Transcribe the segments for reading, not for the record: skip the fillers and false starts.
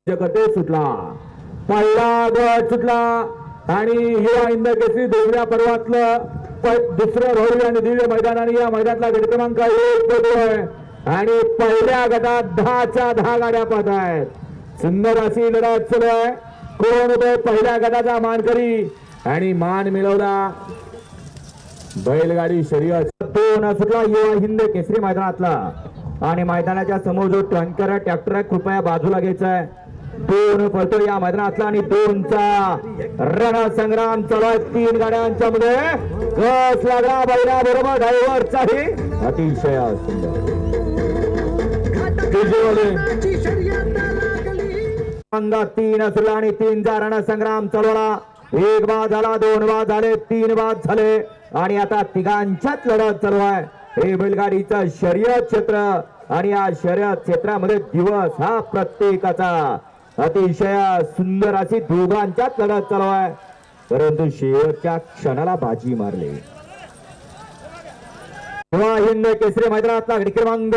करते सुटला पहिला गट सुटला आणि युवा हिंद केसरी दुसऱ्या पर्वातलं दुसरं भव्य आणि दिव्य मैदान आणि या मैदानातला गट क्रमांक 1 पडतोय आणि पहिल्या गटात 10च्या 10 गाड्या पाहत आहेत। सुंदर अशी लढत सुरू आहे। कोण होतोय पहिल्या गटाचा मानकरी आणि मान मिळवला बैलगाडी शर्यत दोन सुटला युवा हिंद केसरी मैदानातला आणि मैदानाच्या समोर जो टँकर ट्रॅक्टर आहे कृपया बाजूला घ्यायचा आहे। दोन पळतो या मैदानातला आणि 2चा रणसंग्राम चालू आहे। 3 गाड्यांच्या मध्ये कस लागला बैला बरोबर ड्रायव्हरचाही अतिशय सुंदर अंगा 3 असला आणि 3चा रणसंग्राम चालवला। 1 बाद झाला 2 बाद झाले 3 बाद झाले आणि आता तिघांच्याच लढत चालू आहे। हे बैलगाडीचं शर्यत क्षेत्र आणि या शर्यत क्षेत्रामध्ये दिवस हा प्रत्येकाचा अतिशय सुंदर अशी दोघांच्याच लढत चालू आहे परंतु शेवटच्या क्षणाला बाजी मारली। युवा हिंद केसरी मैदानातला गडी क्रमांक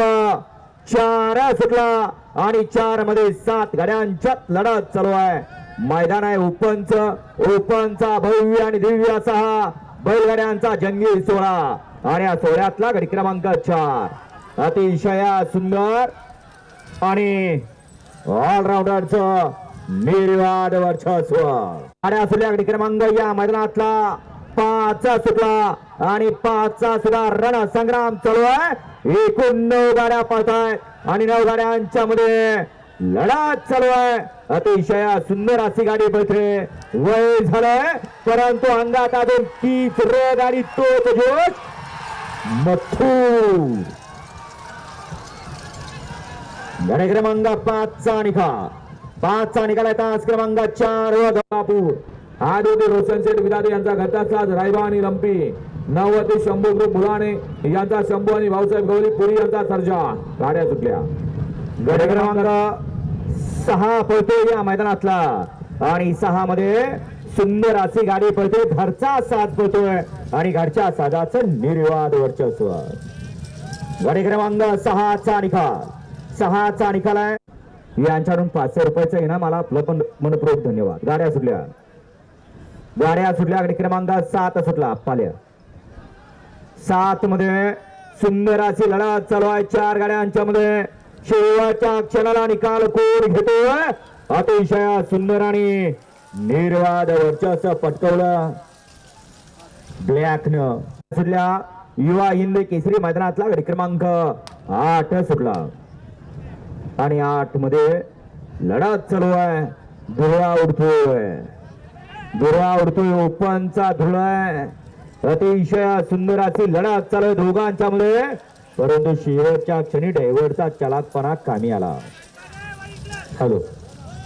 4 सुटला आणि 4 मध्ये 7 गाड्यांच्यात लढत चालू आहे। मैदान आहे ओपनचा भव्य आणि दिव्य असा हा बैलगाड्यांचा जंगी सोहळा आणि या सोहळ्यातला गडी क्रमांक 4 अतिशय सुंदर आणि ऑलराऊंडरचं निर्वाद वर्चस्व गाड्या सुटल्या। गडी क्रमांक या मैदानातला 5 सुटला आणि 5चा सुद्धा रणसंग्राम चालू आहे। एकूण 9 गाड्या पळतायत आणि 9 गाड्यांच्या मध्ये लढत चालू आहे। अतिशय सुंदर अशी गाडी पळते। वय झालंय परंतु अंगात अजून 30 रग आणि तोच जोश मथुर गाडी क्रमांक 5चा निकाल 5चा निकाल आहे। तास क्रमांक 4 व गंगापूर आदोती रोशन सेठ विदाते यांचा घरचा रायबा आणि लंपी नववती शंभू ग्रुप बुलाणे यांचा शंभू आणि भाऊसाहेब गवळी पुरी यांचा सर्जा गाड्या सुटल्या। गाडी क्रमांक 6 पळतो या मैदानातला आणि 6 मध्ये सुंदर अशी गाडी पळते। घरचा साथ पळतोय आणि घरच्या साजाचं निर्वाद वर्चस्व गाडी क्रमांक 6चा निकाल आहे। यांच्याकडून 500 रुपयाचं इनाम मला आपलं पण मनपूर्वक धन्यवाद। गाड्या सुटल्या गाडी क्रमांक 7 सुटला पाल्या 7 मध्ये सुंदर अशी लढत चालू आहे। 4 गाड्यांच्या मध्ये शेवटच्या क्षणाला निकाल कोण घेतोय अतिशय सुंदर आणि निर्वाद वर्चस्व पटकवलं ब्लॅकनं। सुटल्या युवा हिंद केसरी मैदानातला गडी क्रमांक 8 सुटला आणि 8 मध्ये लढत चालू आहे। धुळा उडतोय ओपनचा धुळा आहे। अतिशय सुंदर अशी लढत चालू आहे दोघांच्या मध्ये परंतु शेवटच्या क्षणी ड्रायव्हरचा चलाकपणा कामी आला। हॅलो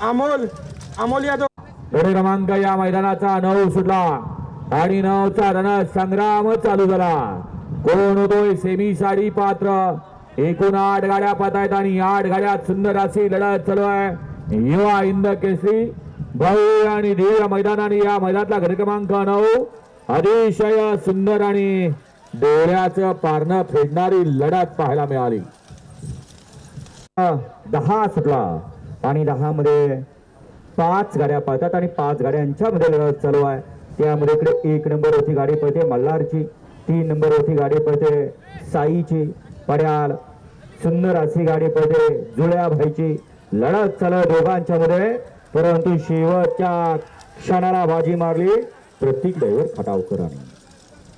अमोल यादव गडी क्रमांक या मैदानाचा 9 सुटला आणि 9चा रणसंग्राम चालू झाला। कोण होतोय सेमी साडी पात्र एकूण 8 गाड्या पाहतायत आणि 8 गाड्यात सुंदर अशी लढत चालू आहे। युवा हिंद केसरी भव्य आणि दिव्य मैदान आणि या मैदानातला गडी क्रमांक 9 अतिशय सुंदर आणि डोळ्याचं पारणं फेडणारी लढत पाहायला मिळाली। 10 सुटला आणि 10 मध्ये 5 गाड्या पळतात आणि 5 गाड्यांच्या मध्ये लढत चालू आहे। त्यामध्ये इकडे 1 नंबर होती गाडी पळते मल्हारची 3 नंबर होती गाडी पळते साईची पड्याल सुंदर अशी गाडी पळते जुळ्या भाईची लढत चालू दोघांच्या मध्ये परंतु शेवटच्या क्षणाला बाजी मारली प्रतीक ड्रायव्हर खटावकरांनी।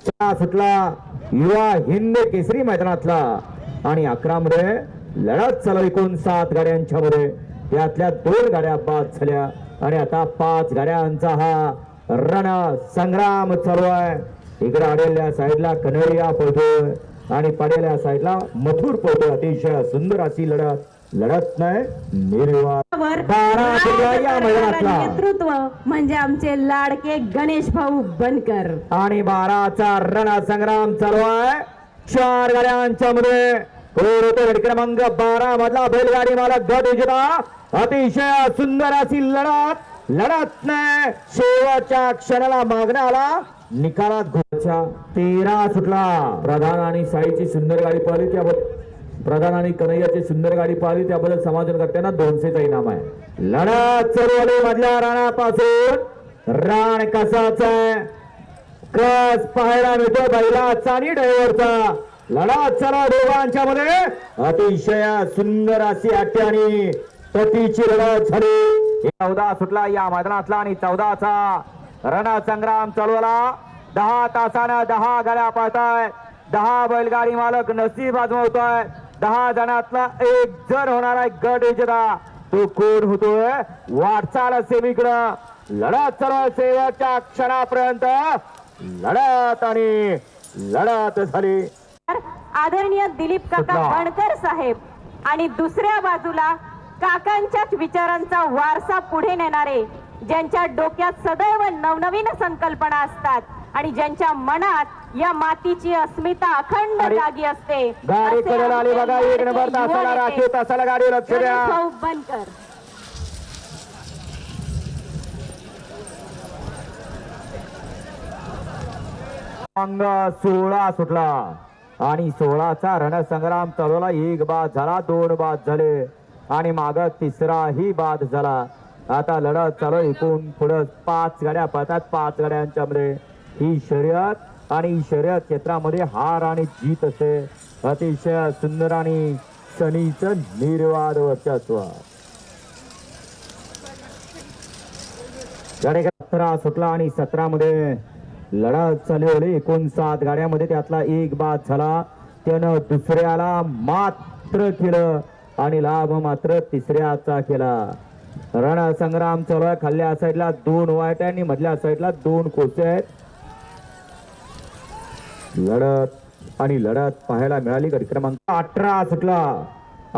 4 सुटला युवा हिंद केसरी मैदानातला आणि 11 मध्ये लढत चालू एकूण 7 गाड्यांच्या मध्ये त्यातल्या 2 गाड्या बाद झाल्या आणि आता 5 गाड्यांचा हा रणसंग्राम चालू आहे। इकडे आडेल्या साईडला कन्हैया पळतोय आणि पाडेल्या साईडला मथुर पळतोय। अतिशय सुंदर अशी लढत नाही निर्वाद नेतृत्व म्हणजे आमचे लाडके गणेश भाऊ बनकर आणि 12चा रणसंग्राम चालू आहे। 4 गाड्यांच्या मध्ये गडी क्रमांक 12 मधला बैलगाडी मालक गट विजेता अतिशय सुंदर अशी लढत नाही शेवटच्या क्षणाला मागण्याला निकालात घोषणा 13 सुटला प्रधान आणि साईची सुंदर गाडी पळली त्यावर प्रधान आणि कन्हैयाची सुंदर गाडी पाहिली त्याबद्दल समाधानकर्त्यांना 200चा इनाम आहे. लढत चरवली मधल्या राणापासून राण कसाच आहे कस पाहायला मिळतो बैलाचा आणि ड्रायव्हरचा. लढत चला दोघांच्या मध्ये अतिशय सुंदर अशी आट्या आणि पतीची लढत झाली. 14 सुटला या मैदानातला आणि 14चा रणसंग्राम चालवला. 10 तासानं 10 गाड्या पळताय. 10 बैलगाडी मालक नसीब आजमावतोय. 10 जणातला एक जण होणारा गट विजेता तो कोण होतोय वाटचाल सेमीकडं. लढत चालू शेवटच्या क्षणापर्यंत लढत आणि लढत झाली. आदरणीय दिलीप काका सुटला. बनकर साहेब आणि दुसऱ्या बाजूला काकांच्याच विचारांचा वारसा पुढे नेणारे ज्यांच्या डोक्यात सदैव नवनवीन संकल्पना असतात आणि ज्यांच्या मनात या मातीची अस्मिता अखंड गाडी- जागी असते. गाडी असे कडेला आली बघा. आमचे एक नंबर युवा तासाला नेते राखीव तासाला गाडी लक्ष द्या. गणेश भाऊ बनकर. अंग 16 सुटला आणि 16चा रणसंग्राम चालवला. एक बाद झाला 2 बाद झाले आणि माग तिसराही बाद झाला. आता लढत चालू एकूण पुढे 5 गाड्या पळतात. 5 गाड्यांच्या मध्ये ही शर्यत आणि शर्यत क्षेत्रामध्ये हार आणि जीत असते. अतिशय सुंदर आणि सनीचं निर्वाद वर्चस्व. गाडी 17 सुटला आणि 17 मध्ये लढत चालवली. एकूण 7 गाड्यामध्ये त्यातला एक बाद झाला. त्यानं दुसऱ्याला मात्र केलं आणि लाभ मात्र तिसऱ्याचा केला. रणसंग्राम चालू आहे. खाल्ल्या साईडला 2 वाईट आणि मधल्या साईडला 2 कोसे आहेत. लढत आणि लढत पाहायला मिळाली. गट क्रमांक 18 सुटला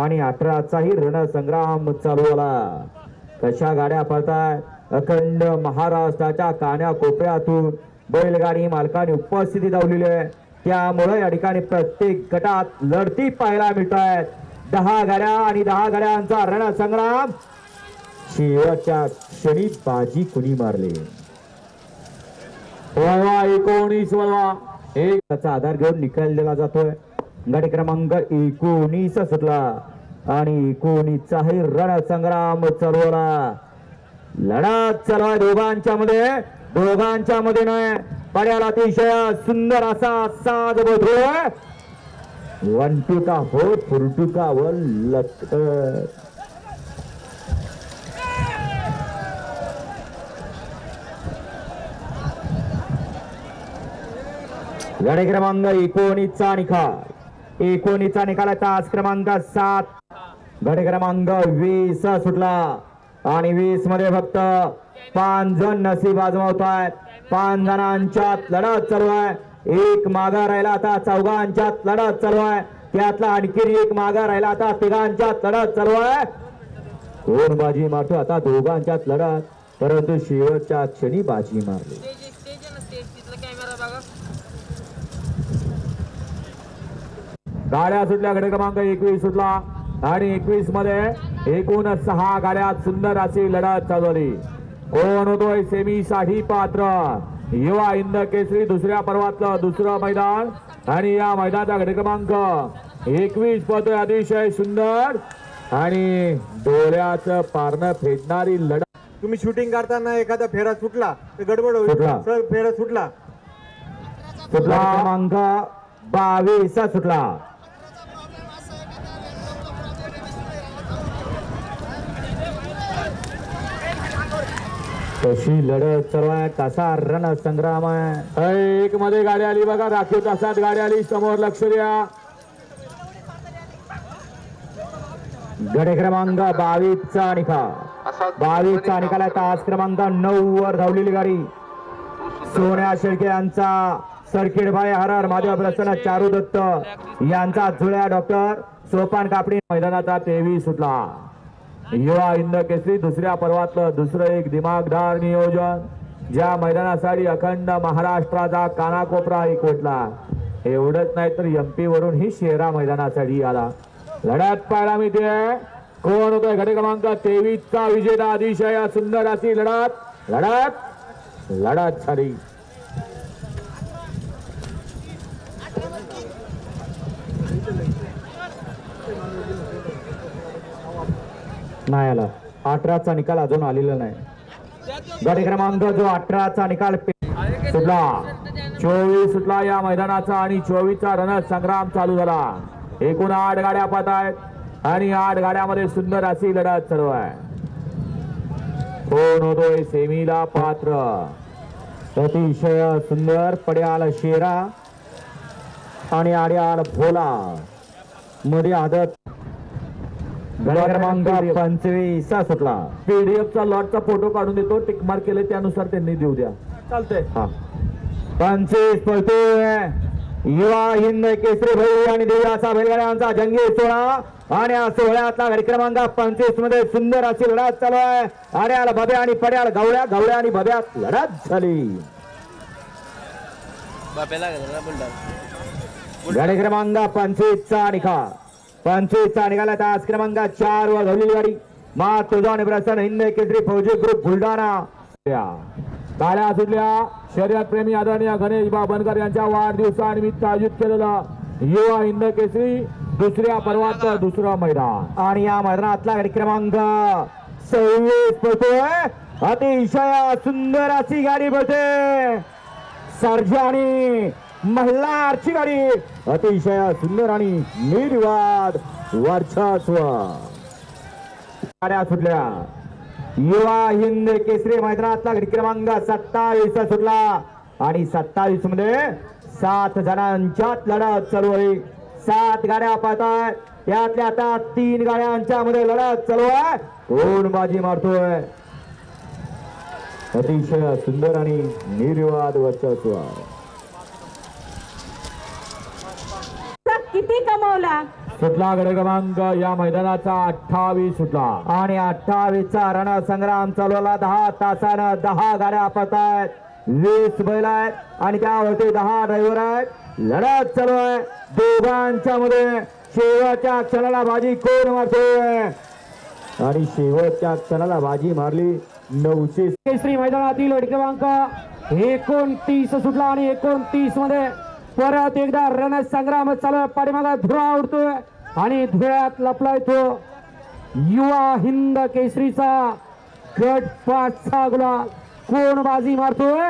आणि 18चाही रणसंग्राम चालू झाला. कशा गाड्या पळतायत अखंड महाराष्ट्राच्या कान्या कोपऱ्यातून बैलगाडी मालकांनी उपस्थिती लावलेली आहे. त्यामुळे या ठिकाणी प्रत्येक गटात लढती पाहायला मिळत आहेत. 10 गाड्या आणि 10 गाड्यांचा रणसंग्राम. शेवटच्या क्षणी बाजी कुणी मारली. 19 वळवा एक त्याचा आधार घेऊन निकाल दिला जातोय. गाडी क्रमांक 19 सुटला आणि 19चाही रणसंग्राम चालवला. लढत चालू आहे दोघांच्या मध्ये नाही. पड्याला अतिशय सुंदर असा साज बधोय. 1-2 का हो 4-2 का व लटकत. गाडी क्रमांक 19चा निकाल. 19चा निकाल आहे. तास क्रमांक 7. गाडी क्रमांक 20 सुटला आणि 20 मध्ये फक्त 5 जण नसीब आजमावत आहेत. 5 जणांच्यात लढत चालू आहे. एक मागा राहिला. आता 4घांच्यात लढत चालू आहे. त्यातला आणखी एक मागा राहिला. आता 3घांच्यात लढत चालू आहे. कोण बाजी मारतो आता 2घांच्यात लढत. परंतु शेवटच्या क्षणी बाजी मारली. गाड्या सुटल्या. गट क्रमांक 21 सुटला आणि 21 मध्ये एकूण 6 गाड्यात सुंदर अशी लढत चालवली. कोण होतोय सेमी साठी पात्र युवा हिंद केसरी दुसऱ्या पर्वातलं दुसरं मैदान आणि या मैदानाचा गट क्रमांक 21 पळतोय. अतिशय सुंदर आणि डोळ्याचं पारणं फेडणारी लढत. तुम्ही शूटिंग करताना एखादा फेरा सुटला तर गडबड होईल. सुटला. सर फेरा सुटला. क्रमांक 22 सुटला. कशी लढत चालू आहे. कसा रणसंग्राम आहे. 1 मध्ये गाडी आली बघा. राखीव तासात गाडी आली. समोर लक्ष द्या. गड क्रमांक 22चा निकाल. 22चा निकाल आहे. तास क्रमांक 9 वर धावलेली गाडी सोन्या शेळके यांचा सर्किट बाय हरर महादेव प्रसन्न चारू दत्त यांचा जुळ्या डॉक्टर सोपान कापडी. मैदानाचा 23 सुटला. युवा हिंद केसरी दुसऱ्या पर्वातलं दुसरं एक दिमागदार नियोजन. ज्या मैदानासाठी अखंड महाराष्ट्राचा कानाकोपरा एकवटला. एवढंच नाही तर एमपी वरून ही शेरा मैदानासाठी आला. लढत पाहायला मिळते. कोण होतोय गट क्रमांक 23चा विजेता. अतिशय सुंदर अशी लढत लढत लढत झाली. नाही आला. 18चा निकाल अजून आलेला नाही. गट क्रमांक जो 18चा निकाल सुटला. 24 सुटला या मैदानाचा आणि 24चा रणसंग्राम चालू झाला. एकूण 8 गाड्या पाहत आहेत आणि 8 गाड्यामध्ये सुंदर अशी लढत चालू आहे. कोण होतोय सेमीला पात्र? अतिशय सुंदर पड्याल शेरा आणि आड्याल भोला मध्ये आदत. गड्या क्रमांक 25 सुटला. पीडीएफचा लॉटचा फोटो काढून देतो. टिक मार्क केले त्यानुसार त्यांनी देऊ द्या. चालतंय. हा 25 पळतोय युवा हिंद केसरी भाई आणि देवाचा बैलगाड्यांचा जंगी सोहळा आणि या सोहळ्यातला गाडी क्रमांक 25 मध्ये सुंदर अशी लढत चालू आहे. आड्याला बब्या आणि पड्याल गवळ्या, गवळ्या आणि बब्यात लढत झाली. गाडी क्रमांक 25चा निकाल. 25चा निकाला तास क्रमांक 4 वर धावलेली गाडी मा तुळजा आणि प्रसन्न हिंद केसरी फौजी ग्रुप बुलढाणा. ताल्या सुटल्या. शर्यत प्रेमी आदरणीय गणेश बनकर यांच्या वाढदिवसानिमित्त आयोजित केलेला युवा हिंद केसरी दुसऱ्या पर्वातलं दुसरं मैदान आणि या मैदानातला गाडी क्रमांक 26 पळतोय. अतिशय सुंदर अशी गाडी पळते. सर्जा आणि मल्हारची गाडी अतिशय सुंदर आणि निर्वाद वर्चस्व. गाड्या सुटल्या. युवा हिंद केसरी मैदानातला गाडी क्रमांक 27 सुटला आणि 27 मध्ये 7 जणांच्यात लढत चालू आहे. 7 गाड्या पाहताय. त्यातल्या आता 3 गाड्यांच्या मध्ये लढत चालू आहे. कोण बाजी मारतोय? अतिशय सुंदर आणि निर्वाद वर्चस्व. किती कमवला? सुटला गड क्रमांक या मैदानाचा 28 सुटला आणि 28चा रणसंग्राम चालवला. 10 तासानं 10 गाड्या पळतायत. 20 बैल आहेत आणि त्यावरती 10 ड्रायव्हर आहेत. लढत चालू आहे दोघांच्या मध्ये. शेवटच्या क्षणाला बाजी कोण मारतोय? आणि शेवटच्या क्षणाला बाजी मारली 900 केसरी मैदानातील गट क्रमांक 29 सुटला आणि 29 मध्ये परत एकदा रणसंग्राम चालू आहे. पाठीमागा धुळा उडतोय आणि धुळ्यात लपलाय तो युवा हिंद केसरीचा गट 5चा गुलाल. कोण बाजी मारतोय?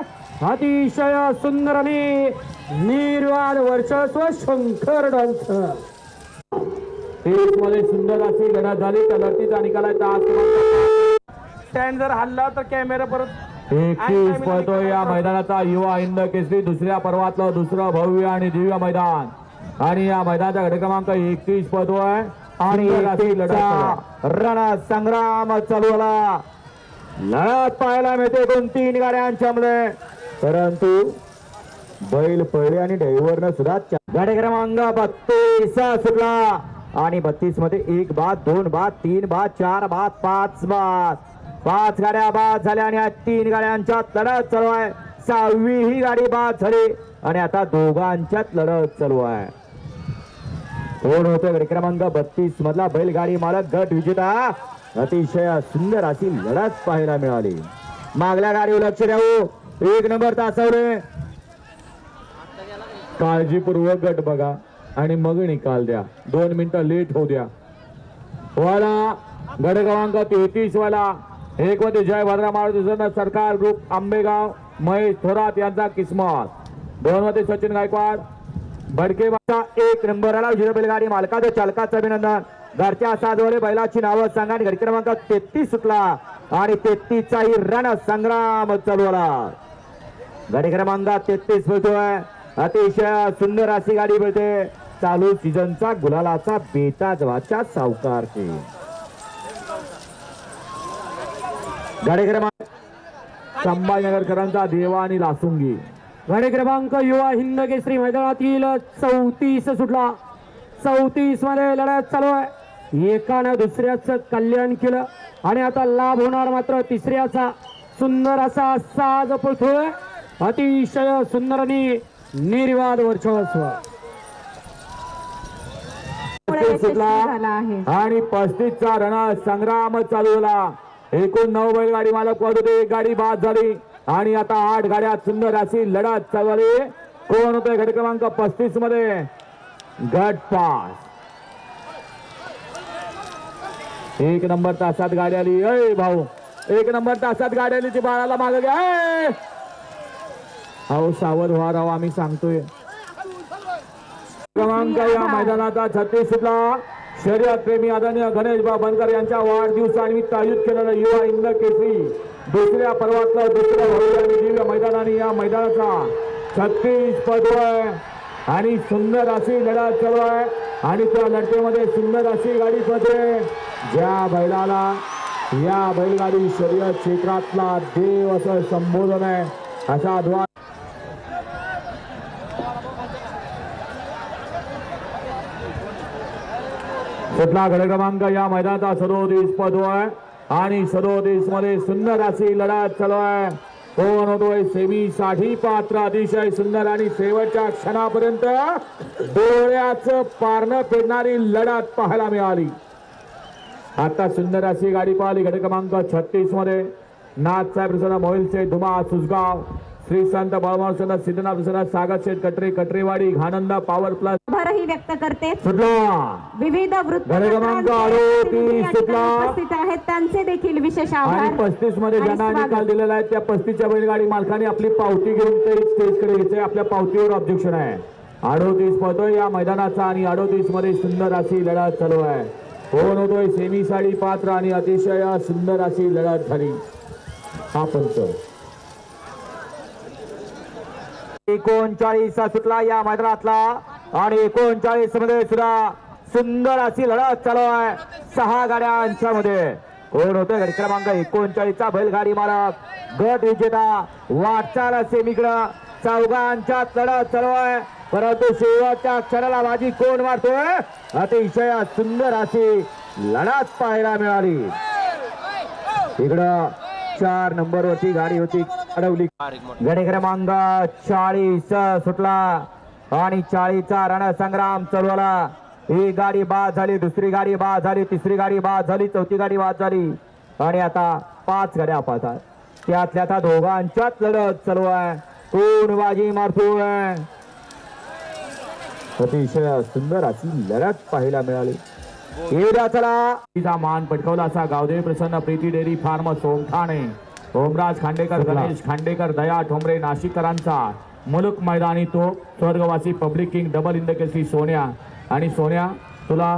अतिशय सुंदर आणि निर्वाद वर्चस्व शंकर डान्स. 23 मध्ये सुंदर अशी लढत झाली. त्या लढतीचा निकाल आहे तास स्टँड जर हल्ला तर कॅमेरा परत 21 पळतोय या मैदानाचा युवा हिंद केसरी दुसऱ्या पर्वातलं दुसरं भव्य आणि दिव्य मैदान आणि या मैदानाचा गट क्रमांक 21 पळतोय आणि रणसंग्राम चालू झाला. लढत पाहायला मिळते 2-3 गाड्यांच्या मध्ये परंतु बैल पळले आणि ड्रायव्हरनं सुद्धा गाडी क्रमांक 32 सुटला आणि 32 मध्ये 1 बाद 2 बाद 3 बाद 4 बाद 5 बाद. 5 गाड्या बाद झाल्या आणि 3 गाड्यांच्यात लढत चालू आहे. 6वी ही गाडी बाद झाली आणि आता दोघांच्यात लढत चालू आहे. कोण होते गाडी क्रमांक 32 मधला बैलगाडी मालक गट विजेता. अतिशय सुंदर अशी लढत पाहायला मिळाली. मागल्या गाडीवर लक्ष द्यावं. 1 नंबर तासवले. काळजीपूर्वक गट बघा आणि मग निकाल द्या. 2 मिनिटं लेट होऊ द्या. वाला गट क्रमांक 33 वाला 1 मध्ये जय भद्रा मारुती सरकार ग्रुप आंबेगाव महेश थोरात यांचा किस्मत. 2 मध्ये सचिन गायकवाड भडके 1 नंबरला विजय बैलगाडी मालकाचं चालकाचं अभिनंदन. घरच्या साधवले बैलाची नावं सांगा. आणि गट क्रमांक 33 सुटला आणि 33चा ही रणसंग्राम चालू झाला. गाडी क्रमांक 33 बोलतोय. अतिशय सुंदर अशी गाडी बोलते. चालू सीझनचा गुलालाचा बेताज वाचा सावकार. गाडी क्रमांक संभाजीनगरकरांचा देवा आणि लासुंगी. गाडी क्रमांक युवा हिंद केसरी मैदानातील 34 सुटला. 34 मध्ये लढत चालू आहे. एकानं दुसऱ्याचं कल्याण केलं आणि आता लाभ होणार मात्र तिसऱ्याचा. सुंदर असा साज पळतोय. अतिशय सुंदर आणि निर्वाद वर्चस्व. सुटला आणि 35चा रणसंग्राम चालू झाला. एकूण 9 बैलगाडी मालक पद होते. 1 गाडी बाद झाली आणि आता 8 गाड्यात सुंदर अशी लढत चालू झाली. कोण होते गट क्रमांक 35 मध्ये? गट 5 एक नंबर तासात गाडी आली. अय भाऊ, एक नंबर तासात गाडी आली. ती बाळाला मागे घ्या. अय! अहो सावध व्हा राव, आम्ही सांगतोय. क्रमांक या मैदानाचा 36 सुटला. शर्यत प्रेमी आदरणीय गणेश बनकर यांच्या वाढदिवसानिमित्त आयोजित केलेला युवा हिंद केसरी दुसऱ्या पर्वातलं दुसरं भव्य आणि दिव्य मैदानाने या मैदानाचा 36 पदव आहे आणि सुंदर अशी लढत चालू आहे. आणि त्या लढतीमध्ये सुंदर अशी गाडी पडते. ज्या बैलाला या बैलगाडी शर्यत क्षेत्रातला देव असं संबोधन आहे असा द्वार सुटला. गड क्रमांक या मैदानाचा 37 पदव आहे आणि 37 मध्ये सुंदर अशी लढत चालू आहे. कोण होतोय सेमी साठी पात्र. अतिशय सुंदर आणि शेवटच्या क्षणापर्यंत डोळ्याचं पारणं फेडणारी लढत पाहायला मिळाली. आता सुंदर अशी गाडी पाहिली. गड क्रमांक 36 मध्ये नाथसाहेब प्रसन्न मोहिलचे धुमा सुसगाव, श्री संत बळमावसंत सिद्धनाथ प्रसन्न सागर शेठ कटरे कटरेवाडी घाणंदा पॉवर प्लस आभारही व्यक्त करते. सुटला. विविध क्रमांक 38 सुटला. उपस्थित आहेत त्यांचे देखील विशेष आभार. आणि 35 मध्ये ज्यांना निकाल दिलेला आहे त्या 35च्या बैलगाडी मालकाने आपली पावती घेऊन ते स्टेजकडे यायचे. आपल्या पावतीवर ऑब्जेक्शन आहे. 38 पदोय या मैदानाचा आणि 38 मध्ये सुंदर अशी लढत चालू आहे. कोण होतोय सेमी साडी पात्र आणि अतिशय सुंदर अशी लढत झाली. हा पंच 39 सुटला या मैदानातला आणि 39 मध्ये सुद्धा सुंदर अशी लढत चालू आहे 6 गाड्यांच्या मध्ये. कोण होतोय गट क्रमांक 39 चा बैलगाडी मालक गट विजेता. वाटचाल सेमीकडं चौघांच्यात लढत चालू आहे परंतु शेवटच्या क्षणाला बाजी कोण मारतोय. अतिशय सुंदर अशी लढत पाहायला मिळाली. इकडं 4 नंबरवरती गाडी होती अडवली. गडी क्रमांक 40 सुटला आणि 40चा रणसंग्राम चालू झाला. ही गाडी बाद झाली, दुसरी गाडी बाद झाली, तिसरी गाडी बाद झाली, चौथी गाडी बाद झाली आणि आता 5 गाड्या पाहतात. त्यातल्या आता दोघांच्यात लढत चालू आहे. कोण बाजी मारतोय. अतिशय सुंदर अशी लढत पाहायला मिळाली. येऊद्या चला. तिचा मान पटकवला असा गावदेवी प्रसन्न प्रीती डेअरी फार्म सोमठाणे ओमराज खांडेकर गणेश खांडेकर दया ठोंबरे नाशिककरांचा मुलुक मैदानी तो स्वर्गवासी public king double in the Kesari Sonya. आणि सोन्या तुला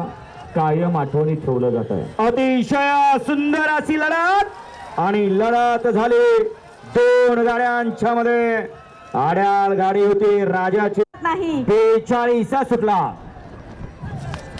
कायम आठवणी ठेवलं जात आहे. अतिशय सुंदर अशी लढत आणि लढत झाली 2 गाड्यांच्या मध्ये. आड्याळ गाडी होती राजाची नाही. 42 सुटला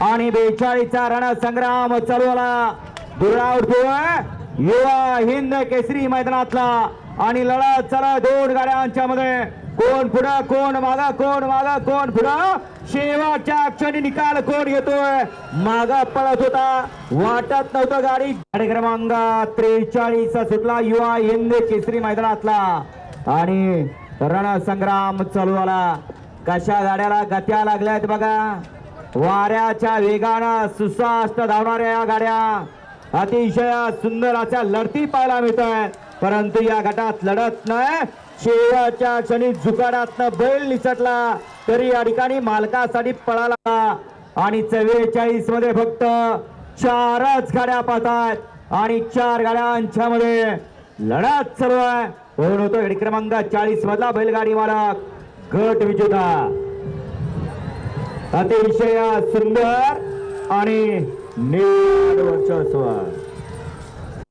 आणि 42चा रणसंग्राम चालू झाला. दुरा उठतोय युवा हिंद केसरी मैदानातला आणि लढत चला 2 गाड्यांच्या मध्ये. कोण पुढं कोण मागा, कोण मागा कोण पुढं. शेवटच्या क्षणी निकाल कोण घेतोय. मागा पळत होता वाटत नव्हतं गाडी. गाडी क्रमांक 43 सुटला युवा हिंद केसरी मैदानातला आणि रणसंग्राम चालू झाला. कशा गाड्याला गत्या लागल्यात बघा. वाऱ्याच्या वेगानं सुसाष्ट धावणाऱ्या या गाड्या अतिशय सुंदर अशा लढती पाहायला मिळत आहेत. परंतु या गटात लढत नाही. शेवटच्या क्षणी जुगाडातनं बैल निसटला तरी या ठिकाणी मालकासाठी पळाला आणि 44 मध्ये फक्त 4च गाड्या पाहतात आणि 4 गाड्यांच्या मध्ये लढत चालू आहे. कोण होतो गट क्रमांक 40 मधला बैलगाडी मालक गट विजेता. अतिशय सुंदर आणि निर्मळ वर्चस्व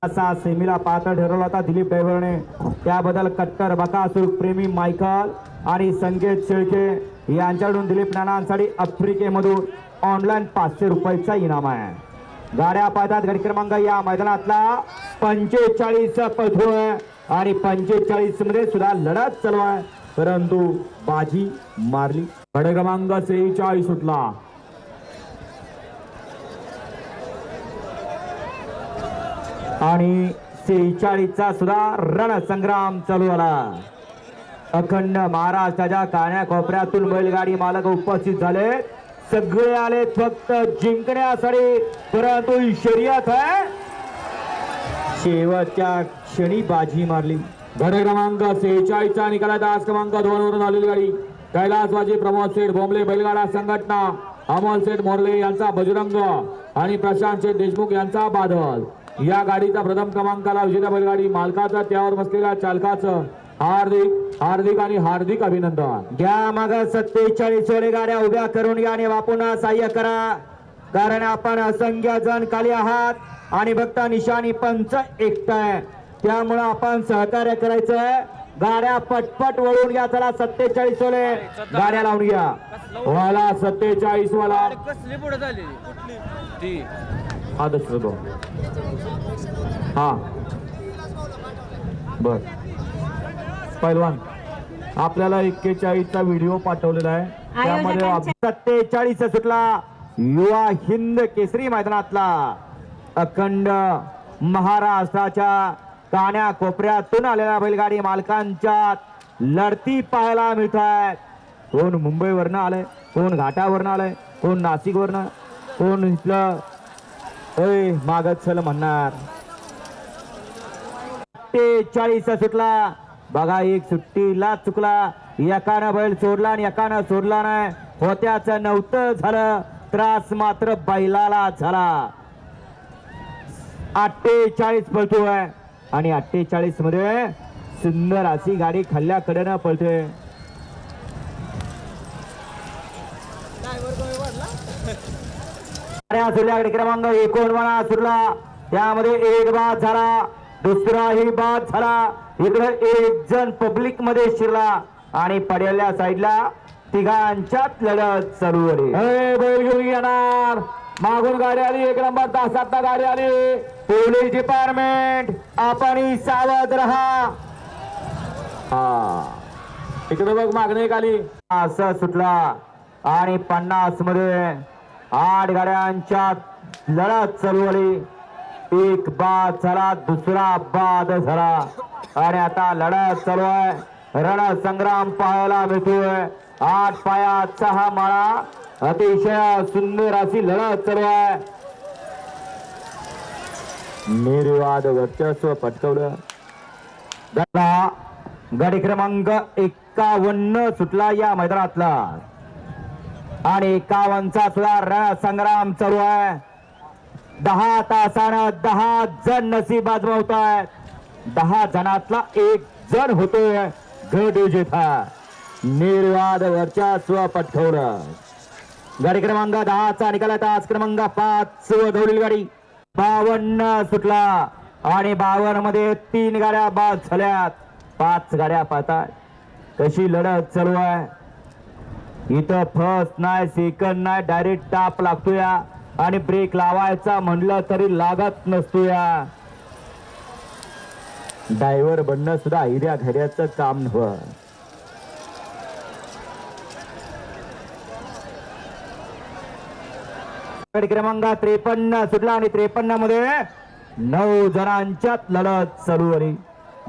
असा सेमीला पात्र ठरवला होता दिलीप ड्रायव्हरने. त्याबद्दल कट्टर बकासूर प्रेमी मायकल आणि संकेत शेळके यांच्याकडून दिलीप नानांसाठी आफ्रिकेमधून ऑनलाईन 500 रुपयाचा इनाम आहे. गाड्या पाहतात गट क्रमांक या मैदानातला 45 पदव आणि 45 मध्ये सुद्धा लढत चालू आहे परंतु बाजी मारली. गड क्रमांक 46 सुटला आणि 46चा सुद्धा रणसंग्राम चालू झाला. अखंड महाराष्ट्राच्या कान्याकोपऱ्यातून बैलगाडी मालक उपस्थित झाले. सगळे आले फक्त जिंकण्यासाठी परंतु ही शर्यत आहे. शेवटच्या क्षणी बाजी मारली. गड क्रमांक 46चा निकालात आज क्रमांक 2 वरून आलेली गाडी कैलासवाजी प्रमोद शेठ बोंबले बैलगाडा संघटना अमोल शेठ मोरले यांचा बजरंग आणि प्रशांत देशमुख यांचा बादल. या गाडीचा प्रथम क्रमांकाला विजेता बैलगाडी मालकाचा त्यावर बसलेल्या चालकाचं हार्दिक आणि हार्दिक अभिनंदन. घ्या मग 47 जोडे गाड्या उभ्या करून या आणि बापूंना सहाय्य करा, कारण आपण असंख्य जण खाली आहात आणि फक्त निशाणी पंच एकटाय, त्यामुळं आपण सहकार्य करायचंय. गाड्या पटपट वळून घ्या. चला 47 जोडे गाड्या लावून घ्या. वाला 47 वाला कसली पुढे झाली ती आदर्श हा बर. पैलवान आपल्याला 41चा व्हिडिओ पाठवलेला आहे, त्यामध्ये आयोजकांच्या 47 सुटला युवा हिंद केसरी मैदानातला. अखंड महाराष्ट्राच्या कान्या कोपऱ्यातून आलेल्या बैलगाडी मालकांच्या लढती पाहायला मिळत आहेत. कोण मुंबईवरनं आलंय, कोण घाटावरनं आलंय, कोण नाशिकवरनं, कोण इथलं मागत चल म्हणणार. 48 सुटला बघा. एक सुट्टीला चुकला, एकानं बैल सोडला आणि एकानं सोडला नाही. होत्याच नव्हतं झालं, त्रास मात्र बैलाला झाला. 48 पळतोय आणि 48 मध्ये सुंदर अशी गाडी खाल्ल्या कडेनं पळतोय. क्रमांक 49 सुटला, त्यामध्ये एक बाद झाला, दुसराही बाद झाला. इकडे एक जण पब्लिक मध्ये शिरला आणि पडलेल्या साईडला तिघांच्यात लढत चालू झाली. बैल घेऊन येणार. मागून गाडी आली, 1 नंबर तासात गाडी आली. पोलीस डिपार्टमेंट आपण सावध रहा. इकडे बघ मागणी एक आली. असं सुटला आणि 50 मध्ये 8 गाड्यांच्या लढत चालू झाली. एक बाद झाला, दुसरा बाद झाला आणि आता लढत चालू आहे. रणसंग्राम पाहायला मिळतोय. 8 पायात 6 माळा, अतिशय सुंदर अशी लढत चालू आहे. निर्वाद वर्चस्व पटकवलं. गाडी क्रमांक 51 सुटला या मैदानातला आणि 51चा सुद्धा रणसंग्राम चालू आहे. 10 तासानं 10 जण नशीब आजमावत आहेत. 10 जणातला 1 जण होतोय गट विजेता. निर्वाद वर्चस्व पटकवलं. गाडी क्रमांक 10चा निकाला तास क्रमांक 5 धावलेली गाडी 52 सुटला आणि 52 मध्ये 3 गाड्या बाद झाल्यात. 5 गाड्या पाहतात. कशी लढत चालू आहे. इथं फर्स्ट नाही, सेकंड नाही, डायरेक्ट टाप लागतोय आणि ब्रेक लावायचा म्हणलं तरी लागत नसतोय. ड्रायव्हर बनणं सुद्धा हिऱ्या घऱ्याचं काम नव्हतं. क्रमांक 53 सुटला आणि 53 मध्ये 9 जणांच्यात लढत चालू झाली.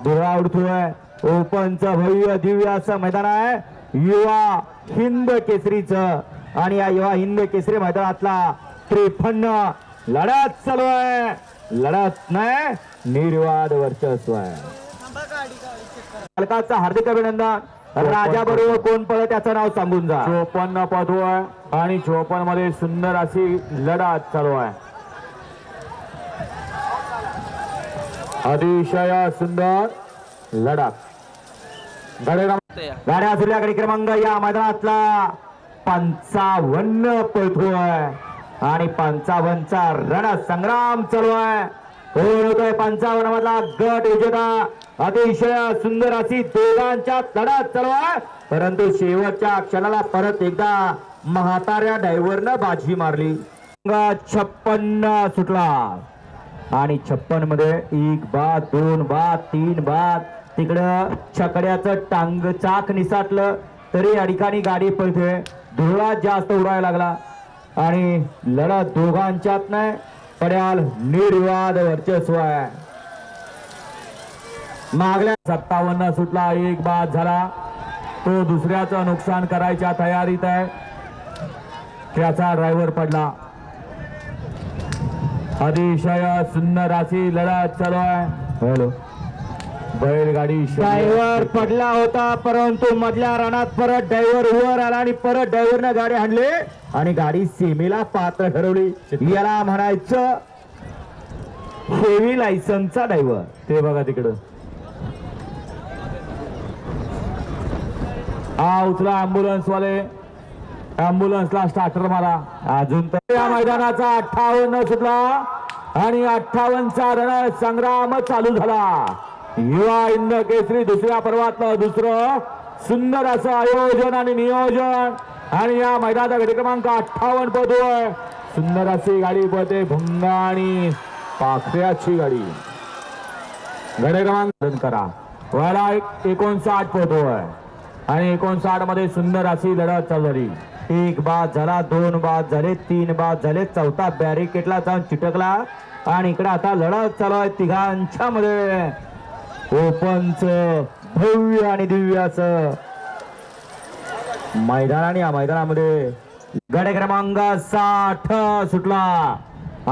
धुळा उडतोय. ओपनचं भव्य दिव्य असं मैदान आहे युवा हिंद केसरीचं आणि या युवा हिंद केसरी मैदानातला 53 लढत चालू आहे. लढत नाही, निर्वाद वर्चस्व आहे. मालकाचं हार्दिक अभिनंदन. राजा बरोबर कोण पळत त्याचं नाव सांगून जा. 54 पदू आहे आणि 54 मध्ये सुंदर अशी लढत चालू आहे. अतिशय सुंदर लढत. गाड्या असलेल्या गाडी क्रमांक या मैदानातला 55 पळतोय आणि 55चा रणसंग्राम चालू आहे. कोण होतोय 55 मधला गट विजेता. अतिशय सुंदर अशी दोघांच्या लढत चालू आहे, परंतु शेवटच्या क्षणाला परत एकदा म्हाताऱ्या ड्रायव्हरनं बाजी मारली. 56 सुटला आणि 56 मध्ये 1 बाद, 2 बाद, 3 बाद. तिकडं छकड्याचं टांग चाक निसाटलं तरी या ठिकाणी गाडी पळते. धुळा जास्त उडायला लागला आणि लढत दोघांच्यात नाही, पड्याल निर्वाद वर्चस्व आहे. मागल्या 57 सुटला, 1 बाद झाला. तो दुसऱ्याचं नुकसान करायच्या तयारीत आहे. त्याचा ड्रायव्हर पडला. अतिशय सुंदर अशी लढत चालू आहे. हॅलो बैलगाडी ड्रायव्हर पडला होता, परंतु मधल्या रणात परत ड्रायव्हर वर आला आणि परत ड्रायव्हरनं गाडी हाणली आणि गाडी सीमेला पात्र ठरवली. याला म्हणायचं हेवी लायसनचा ड्रायव्हर. ते बघा तिकडं. हा उचला अँब्युलन्स वाले, अँब्युलन्सला स्टार्टर मारा. अजून तर या मैदानाचा 58 सुटला आणि 58चा रण संग्राम चालू झाला. युवा इंद केसरी दुसऱ्या पर्वातलं दुसरं सुंदर असं आयोजन आणि नियोजन आणि या मैदानाचा गट क्रमांक 58 पळतोय. सुंदर अशी गाडी पळते भुंगा आणि पाखऱ्याची गाडी. गट क्रमांक करा वयाला 59 पळतोय आणि 59 मध्ये सुंदर अशी लढत चालू झाली. एक बाद झाला, 2 बाद झाले, 3 बाद झाले, चौथा बॅरिकेडला जाऊन चिटकला आणि इकडे आता लढत चालू आहे तिघांच्या मध्ये. ओपनच भव्य आणि दिव्य असं मैदान आणि या मैदानामध्ये गड क्रमांक 60 सुटला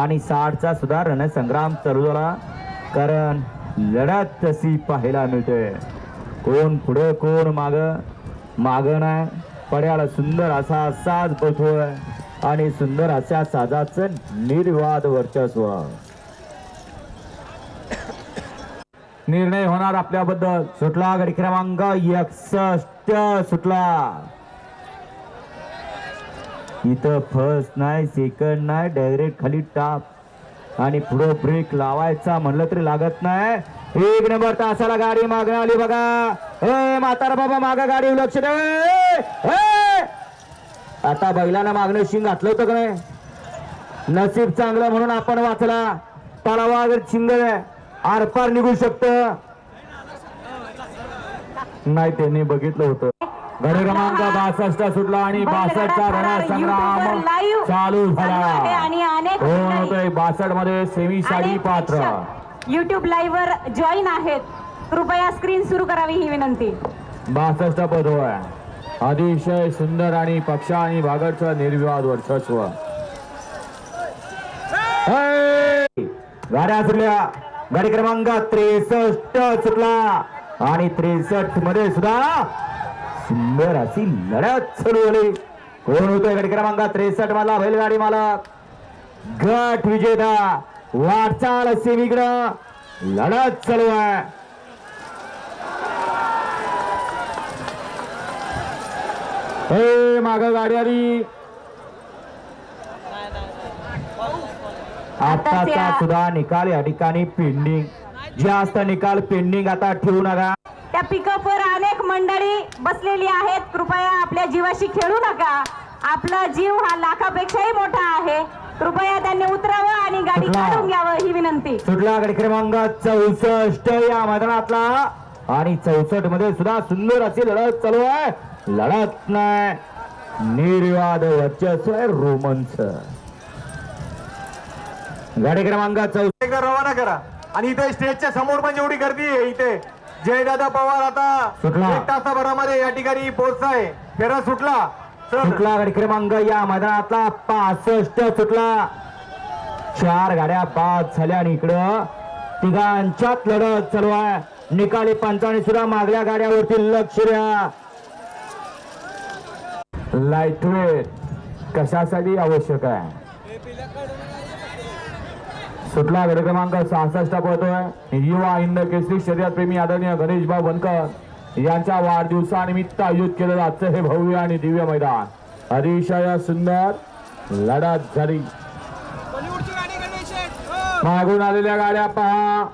आणि 60चा सुद्धा रणसंग्राम चालू झाला. कारण लढत तशी पाहायला मिळते. कोण पुढं कोण माग नाही. पड्याला सुंदर असा साज बसतोय आणि सुंदर अशा साजाचं निर्वाद वर्चस्व. निर्णय होणार आपल्याबद्दल. सुटला गडी क्रमांक 61 सुटला. इथं फर्स्ट नाही, सेकंड नाही, डायरेक्ट खाली टाप आणि पुढे ब्रेक लावायचा म्हणलं तरी लागत नाही. 1 नंबर तासाला गाडी मागं आली बघा. ए म्हातारा बाबा मागं गाडी लक्ष दे. आता बैलानं मागणं शिंग घातलं होतं का नाही? नसीब चांगलं म्हणून आपण वाचला. तलावावर शिंग आरपार निघू शकत नाही, त्यांनी बघितलं होतं. गड क्रमांक 62 सुटला आणि 62चा रणसंग्राम चालू झाला. आणि अनेक कोण होतोय 62 मध्ये सेमीसाठी पात्र. युट्यूब लाईव्ह वर जॉईन आहेत. कृपया स्क्रीन सुरू करावी ही विनंती. 62 पद होय. अतिशय सुंदर आणि पक्ष आणि भागडचं निर्विवाद वर्चस्व. गाड्या सुटल्या. गाडी क्रमांक 63 सुटला आणि 63 मध्ये सुद्धा सुंदर अशी लढत सुरू झाली. कोण होतोय गाडी क्रमांक 63 मला बैलगाडी मालक गट विजेता. वाटचाल सेमीकडं लढत चालू आहे. माग गाडी आली. आताचा सुद्धा निकाल या ठिकाणी पेंडिंग. जास्त निकाल पेंडिंग आता ठेवू नका. त्या पिकअपवर अनेक मंडळी बसलेली आहेत. कृपया आपल्या जीवाशी खेळू नका. आपला जीव हा लाखापेक्षाही मोठा आहे. कृपया त्यांनी उतरावं आणि गाडी सुटला. काढून घ्यावं ही विनंती. सुटला गाडी क्रमांक 64 या मैदानातला आणि 64 मध्ये सुद्धा सुंदर अशी लढत चालू आहे. लढत नाही, निर्वाद वर्चस्व आहे रोमनच. गाडी क्रमांक 64 एकदा रवाना करा. आणि इथे स्टेजच्या समोर पण जेवढी गर्दी आहे इथे जयदादा पवार आता सुटला. 1 तासाभरामध्ये या ठिकाणी पोहोचताय. फेरा सुटला. चल. सुटला गाडी क्रमांक या मैदानातला 65 सुटला. 4 गाड्या बाद झाल्या आणि इकडं तिघांच्यात लढत चालू आहे. निकाली पंचाने सुद्धा मागल्या गाड्यावरती लक्ष द्या. लाईटवेट कशासाठी आवश्यक आहे. सुटला गड क्रमांक 66 पळतोय. युवा हिंद केसरी शर्यत प्रेमी आदरणीय गणेश भाऊ बनकर यांच्या वाढदिवसानिमित्त आयोजित केलेलं आजचं हे भव्य आणि दिव्य मैदान. अतिशय सुंदर लढत झाली. मागून आलेल्या गाड्या पहा.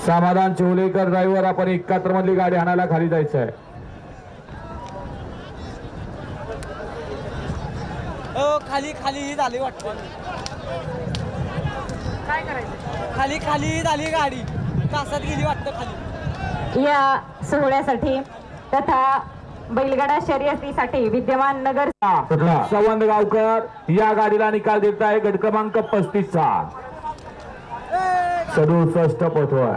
समाधान चिवलेकर ड्रायव्हर. आपण 71 मधली गाडी आणायला खाली जायचं आहे. खाली खाली झाली वाटतं. काय करायचं खाली खाली झाली गाडी तासात गेली वाटतं खाली. या सोहळ्यासाठी तथा बैलगाडा शर्यतीसाठी विद्यमान नगर सुटला. सवंद गावकर या गाडीला निकाल देत आहे. गट क्रमांक 35चा 67 पळतोय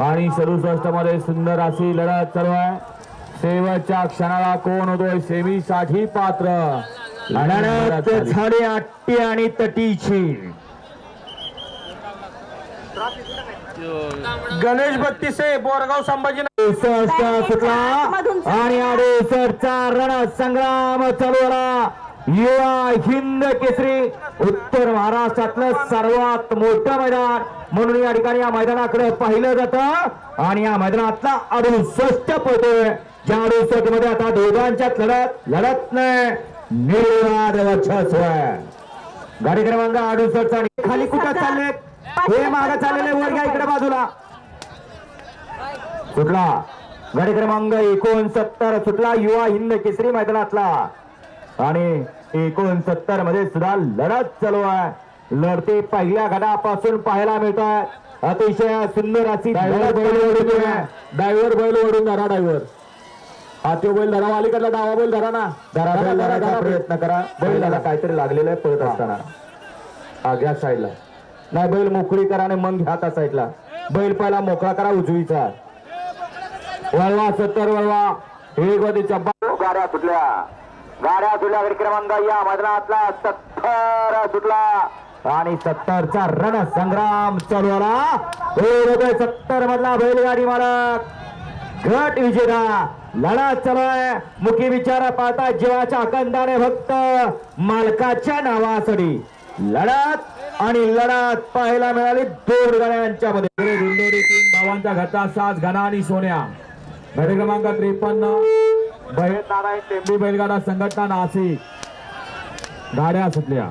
आणि 67 मध्ये सुंदर अशी लढत चालू आहे. शेवटच्या क्षणाला कोण होतोय सेमी साठी पात्र. लढत झाली अट्टी आणि तटीची. गणेश बत्तीसे बोरगाव संभाजी सुटला आणि अडुसरचा रणसंग्राम चालू झाला. युवा हिंद केसरी उत्तर महाराष्ट्रातलं सर्वात मोठं मैदान म्हणून या ठिकाणी या मैदानाकडे पाहिलं जातं आणि या मैदानातला 68 पळतोय. ज्या 68 मध्ये आता दोघांच्यात लढत नाही, निर्वाद वर्चस्व आहे. गाडी क्रमांक 68 खाली कुठं चालले, हे मागे चाललेले वर घ्या इकडे बाजूला. सुटला गाडी क्रमांक 69 सुटला युवा हिंद केसरी मैदानातला आणि 69 मध्ये सुद्धा लढत चालू आहे. लढते पहिल्या गटापासून पाहायला मिळत आहे. अतिशय सुंदर अशी ड्रायव्हर बैल ओढून धरा. ड्रायव्हर हाती बैल धरा, अलीकडला डावा बैल धरा ना, धरा प्रयत्न करा. बैलाला काहीतरी लागलेलं आहे पळत असताना. घ्या साईडला, नाही बैल मोकळी करा आणि मग घ्या त्या साईडला. बैल पहिला मोकळा करा उजवीचा. वळवा 70 वळवा. एक वतीच्या गाड्या सुटल्या गाडी क्रमांक या मैदानातला 70 सुटला आणि 70चा रणसंग्राम चालू झाला. 70 मधला बैलगाडी मालक गट विजेता. लढत चालू आहे. मुखी विचार पाहता जीवाच्या आकंदाने फक्त मालकाच्या नावासाठी लढत आणि लढत पाहायला मिळाली दोन गाड्यांच्या मध्ये. दिंडोरी 3 भावांचा घरचा 7 घना आणि सोन्या. गाडी क्रमांक 53 नारायण टेंबी बैलगाडा संघटना नाशिक. गाड्या सुटल्या.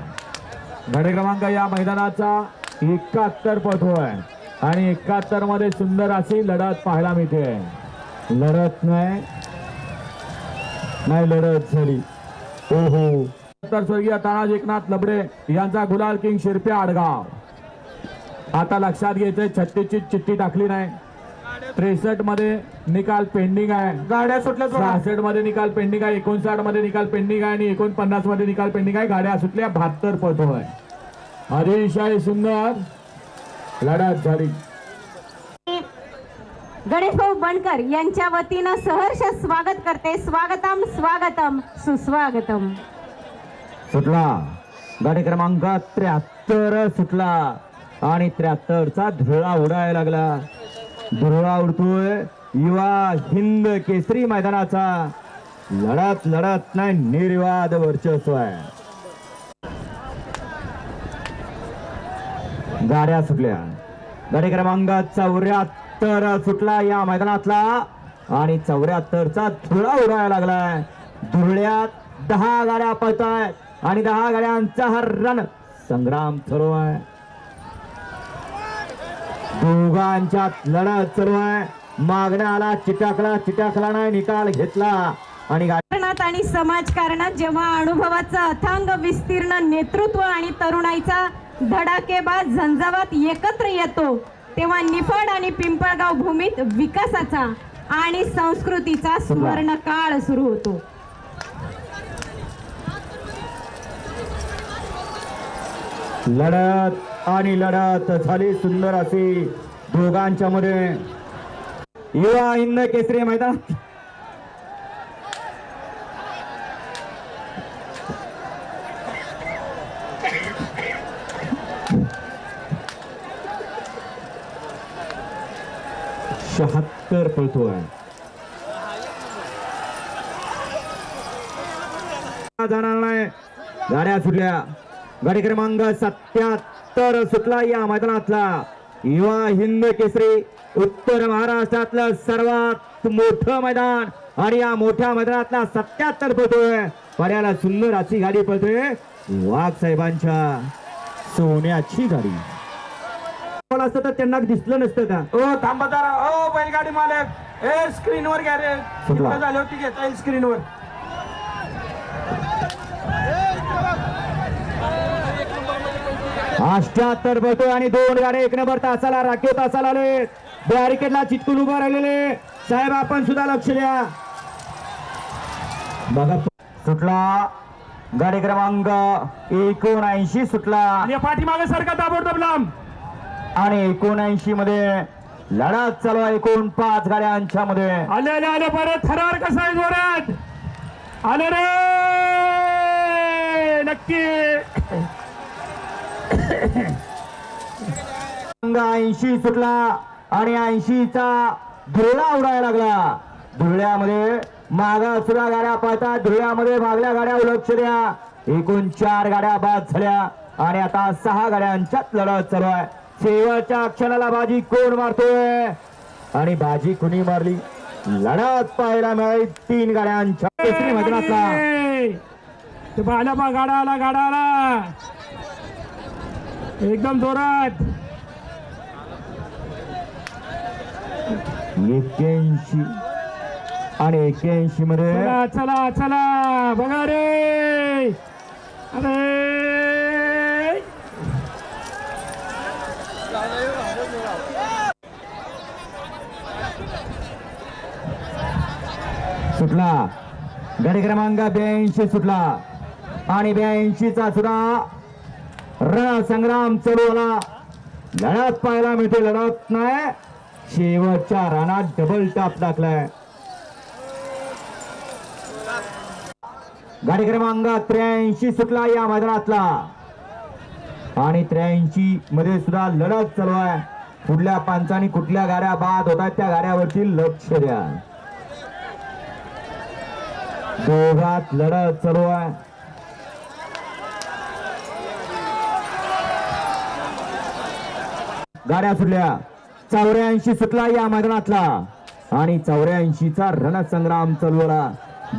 गाडी क्रमांक या मैदानाचा 71 पळतोय आणि 71 मध्ये सुंदर अशी लढत पाहायला मिळते. लढत नाही लढत झाली. ओहो. स्वर्गीय तानाजी एकनाथ लबडे यांचा गुलाल किंग शिरप्या आडगाव. आता लक्षात घ्यायचंय 36ची चिठ्ठी टाकली नाही. 63 मध्ये निकाल पेंडिंग आहे. गाड्या सुटल्या. 66 मध्ये निकाल पेंडिंग आहे. 59 मध्ये निकाल पेंडिंग आहे आणि 49 मध्ये निकाल पेंडिंग आहे. गाड्या सुटल्या. 72 पळतोय. अतिशय सुंदर लढत झाली. गणेश भाऊ बनकर यांच्या वतीनं सहर्ष स्वागत करते. स्वागतम स्वागतम सुस्वागतम. सुटला गाडी क्रमांक 73 सुटला आणि 73चा धुळा उडायला लागला. धुळा उडतोय युवा हिंद केसरी मैदानाचा. लढत नाही, निर्वाद वर्चस्व आहे. गाड्या सुटल्या. गाडी क्रमांक 74 सुटला या मैदानातला आणि 74चा धुळा उडायला लागलाय. धुळ्यात 10 गाड्या पळतायत आणि 10 गाड्यांचा हा रण संग्राम सुरू आहे. दोघांच्यात लढत सुरू आहे. मागण्याला चिटाकला नाही, निकाल घेतला आणि आणि समाजकारणात जेव्हा अनुभवाचं अथांग विस्तीर्ण नेतृत्व आणि तरुणाईचा धडाकेबाज झंझावात एकत्र येतो तेव्हा निफाड आणि पिंपळगाव भूमीत विकासाचा आणि संस्कृतीचा सुवर्ण काळ सुरू होतो. लढत आणि लढत झाली सुंदर अशी दोघांच्या मध्ये. युवा हिंद केसरी मैदान 76 पळतोय. जाणार नाही. गाड्या सुटल्या. गाडी क्रमांक 77 सुटला या मैदानातला युवा हिंद केसरी उत्तर महाराष्ट्रातलं सर्वात मोठं मैदान आणि या मोठ्या मैदानातला 77 पळतोय. पर्याला सुंदर अशी गाडी पळतोय. वाघ साहेबांच्या सोन्याची गाडी. असतं तर त्यांना दिसलं नसतं का? ओ थांबा जरा. ओ बैलगाडी मालक स्क्रीनवर घ्या रे. सुटला. झाली होती घेता येईल स्क्रीनवर. 78 पळतोय आणि 2 गाड्या 1 नंबर तासाला राखीव तासाला आले. बॅरिकेडला चिटकून उभा राहिलेले साहेब आपण सुद्धा लक्ष द्या. बघा सुटला. गाडी क्रमांक 79 सुटला पाठीमागे सारखा ताबडतोब लांब आणि 79 मध्ये लढत चालू आहे. 5 गाड्यांच्या मध्ये. आले परत थरार कसा आहे जोरात आले रे. नक्की क्रमांक 80 सुटला आणि 80चा धुळा उडायला लागला. धुळ्यामध्ये मागा सुद्धा गाड्या पाहतात. धुळ्यामध्ये मागल्या गाड्या लक्ष द्या. एकूण 4 गाड्या बाद झाल्या आणि आता 6 गाड्यांच्यात लढत चालू आहे. शेवटच्या क्षणाला बाजी कोण मारतोय आणि बाजी कुणी मारली लढत पाहायला मिळाली 3 गाड्यांच्या केसरी मैदानातला. ते पाहिला बा गाडा आला एकदम जोरात. 81 आणि 81 मध्ये चला चला बघा रे. अरे सुटला गाडी क्रमांक 82 सुटला आणि 82चा सुद्धा रणसंग्राम चालू झाला. लढत पाहायला मिळते. लढत नाही शेवटच्या रानात डबल टाप टाकलाय. गाडी क्रमांक 83 सुटला या मैदानातला आणि 83 मध्ये सुद्धा लढत चालू आहे. पुढल्या पंचांनी कुठल्या गाड्या बाद होत आहेत त्या गाड्यावरती लक्ष द्या. दोघात लढत चालू आहे. गाड्या सुटल्या. 84 सुटला या मैदानातला आणि 84चा रणसंग्राम चालू झाला.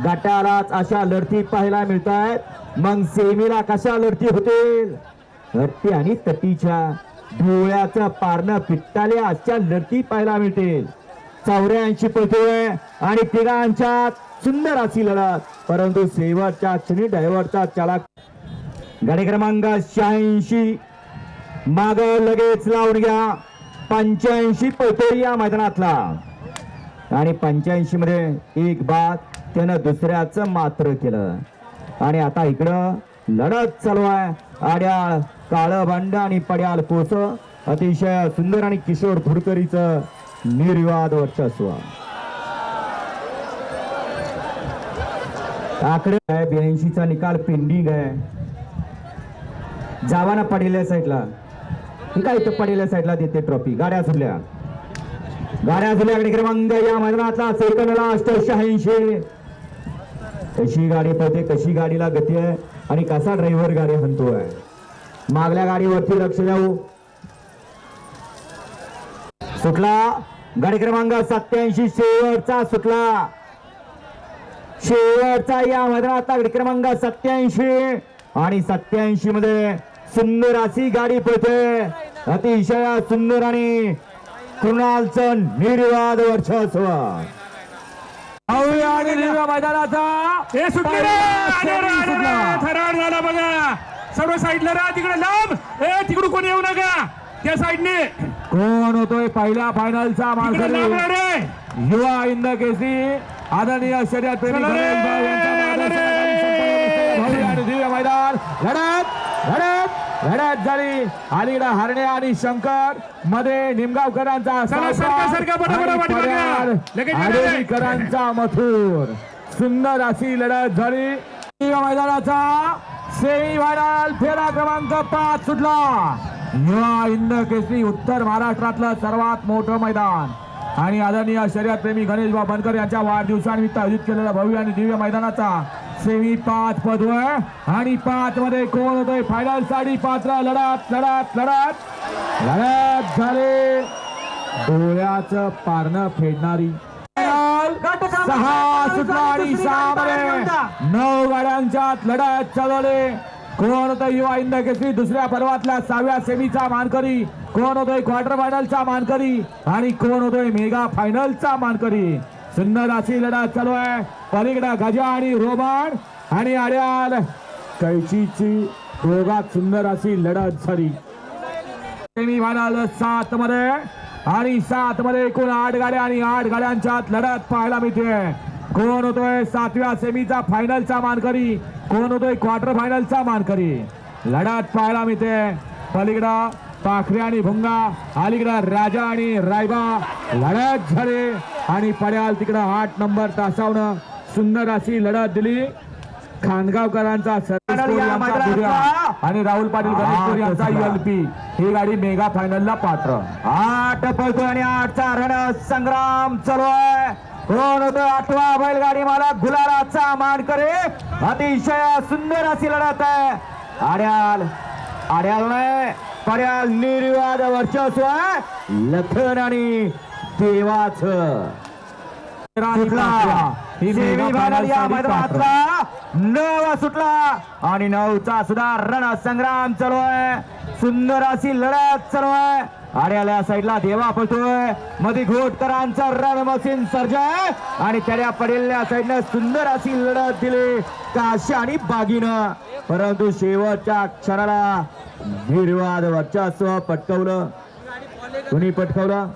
गटालाच अशा लढती पाहायला मिळत आहेत. मग सेमीला कशा लढती होतील. हत्ती आणि तटीच्या डोळ्याचं पारणं पिट्टाल्या अशा लढती पाहायला मिळतील. 84 पळतोय आणि तिघांच्यात सुंदर अशी लढत. परंतु शेवटच्या क्षणी ड्रायव्हरचा चालक गाडी क्रमांक 86 माग लगेच लावून घ्या. 85 पळतोय या मैदानातला आणि 85 मध्ये एक बाद त्यानं दुसऱ्याचं मात्र केलं आणि आता इकडं लढत चालू आहे. आड्याळ काळं भांड आणि पड्याल कोस अतिशय सुंदर आणि किशोर धुडकरीचं निर्विवाद वर्चस्व. आकडे 82चा निकाल पेंडिंग आहे. जावाना पडेल्या साईडला काय इथं पडेल्या साईडला देते ट्रॉफी. गाड्या सुटल्या गाडी क्रमांक या मैदानातला सेकंड लास्ट 86. कशी गाडी पळते कशी गाडीला गती आहे आणि कसा ड्रायव्हर गाडी हणतोय. मागल्या गाडीवरती लक्ष द्यावं. सुटला गाडी क्रमांक 87 शेवटचा सुटला. शेवटचा या मैदानातला गाडी क्रमांक 87 आणि 87 मध्ये सुंदर अशी गाडी पळते. अतिशय सुंदर आणि कृणालचं निर्विवाद वर्चस्व. मैदानाचा हे थरार झाला बघा. सर्व साईडला राहा तिकडे लांब. तिकडून कोणी येऊ नका. त्या साईडने कोण होतोय पहिल्या फायनलचा मानकरी युवा इंद केसरी आदरणीय शर्यत प्रेमी दिव्य मैदान. लढत झाली. अलीकडे हरणे आणि शंकर मध्ये निमगावकरांचा आडोलीकरांचा मथुर. सुंदर अशी लढत झाली. मैदानाचा सेमी फायनल फेरा क्रमांक 5 सुटला. युवा इंद केसरी उत्तर महाराष्ट्रातलं सर्वात मोठं मैदान आणि आदरणीय शर्यत प्रेमी गणेश बनकर यांच्या वाढदिवसानिमित्त आयोजित केलेला भव्य आणि दिव्य मैदानाचा सेमी 5 पदवे आणि 5 मध्ये कोण होतोय फायनल साठी पात्र. लढत झाले. डोळ्याचं पारणं फेडणारी 6 सुटला आणि 6 मध्ये 9 गाड्यांच्यात लढत चालवले. कोण होतोय युवा इंद केसरी दुसऱ्या पर्वातल्या 6व्या सेमीचा मानकरी. कोण होतोय क्वार्टर फायनलचा मानकरी आणि कोण होतोय मेगा फायनलचा मानकरी. सुंदर अशी लढत चालू आहे. पलीकडे गजा आणि रोबान आणि आड्याल कैचीची दोघात सुंदर अशी लढत झाली. सेमी फायनल 7 मध्ये आणि 7 मध्ये एकूण 8 गाड्या आणि 8 गाड्यांच्यात लढत पाहायला मिळते. कोण होतोय 7व्या सेमीचा फायनलचा मानकरी. कोण होतोय क्वार्टर फायनलचा मानकरी. लढत पाहायला मिळते. पलीकडा पाखरे आणि भुंगा अलीकडा राजा आणि रायबा लढत झाले आणि पड्याल तिकडं 8 नंबर तासावनं सुंदर अशी लढत दिली. खानगावकरांचा Final या मैदानातला आणि राहुल पाटील गणेशपूर यांचा सुटला. एलपी ही गाडी मेगा फायनलला पात्र. 8 पळतोय आणि 8चा रण संग्राम चालू आहे. कोण होतो 8वा बैलगाडी मला गुलालाचा मान करे. अतिशय सुंदर अशी लढत आहे. आड्याल नाही पर्याल निर्विवाद वर्चस्व आहे. लखन आणि देवाचं सेमीफायनल या मैदानातला 9 सुटला आणि 9चा सुद्धा रण संग्राम चालू आहे. सुंदर अशी लढत चालू आहे. आड्याला साईडला देवा पळतोय. मध्ये घोटकरांचा रण मशीन सर्जय आणि त्याला पडेल्या साईडनं सुंदर अशी लढत दिली काशी आणि बागीनं. परंतु शेवटच्या क्षणाला निर्वाद वर्चस्व पटकवलं. कुणी पटकवलं?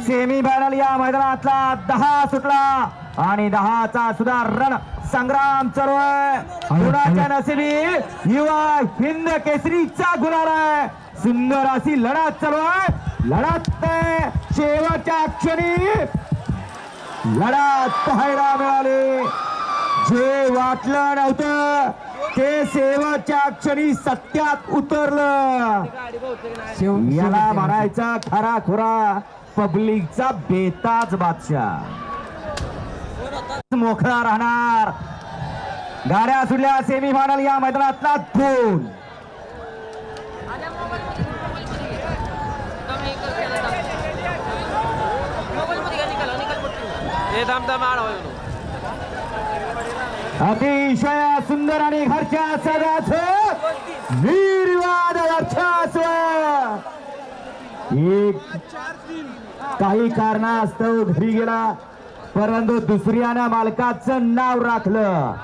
सेमीफायनल या मैदानातला 10 सुटला आणि 10चा सुद्धा रण संग्राम चालू आहे. गुणाच्या नशिबी युवा हिंद केसरीचा गुलाल आहे. सुंदर अशी लढत चालू आहे. लढत शेवटच्या क्षणी लढत पाहायला मिळाली. जे वाटलं नव्हतं ते शेवटच्या क्षणी सत्यात उतरलं. याला म्हणायचा खरा खुरा पब्लिकचा बेताज बादशाह. मोकळा राहणार. गाड्या सुटल्या सेमीफायनल या मैदानातला 2. अतिशय सुंदर आणि घरच्या सगळ्याच निर्वाद वर्चस्व. काही कारणास्तव घरी गेला परंतु दुसऱ्यानं मालकाचं नाव राखलं.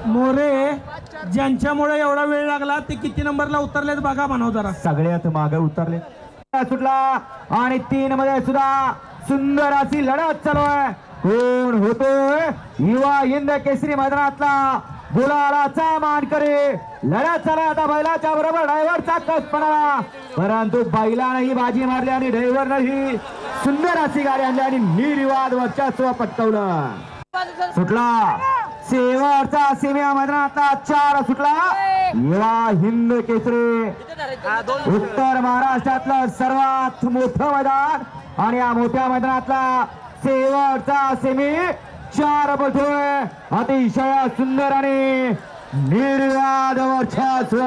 मोरे ज्यांच्यामुळे एवढा वेळ लागला ते किती नंबरला उतरलेत बघा म्हणाव जरा. सगळ्यात मागे उतरले. सुटला आणि 3 मध्ये सुद्धा सुंदर अशी लढत चालू आहे. कोण होतोय युवा हिंद केसरी मैदानातला गुलालाचा मान करे. लढत चालू आता बैलाच्या बरोबर ड्रायव्हरचा कस पडला परंतु बैलानंही बाजी मारली आणि ड्रायव्हरनंही सुंदर अशी गाडी आणली आणि निर्विवाद वर्चस्व पटकवलं. सुटला शेवटचा सेम्या मैदानातला 4 सुटला. युवा हिंद केसरी उत्तर महाराष्ट्रातलं सर्वात मोठं मैदान आणि या मोठ्या मैदानातला शेवटचा सेमी 4 पळतोय. अतिशय सुंदर आणि निर्वाद वर्चस्व.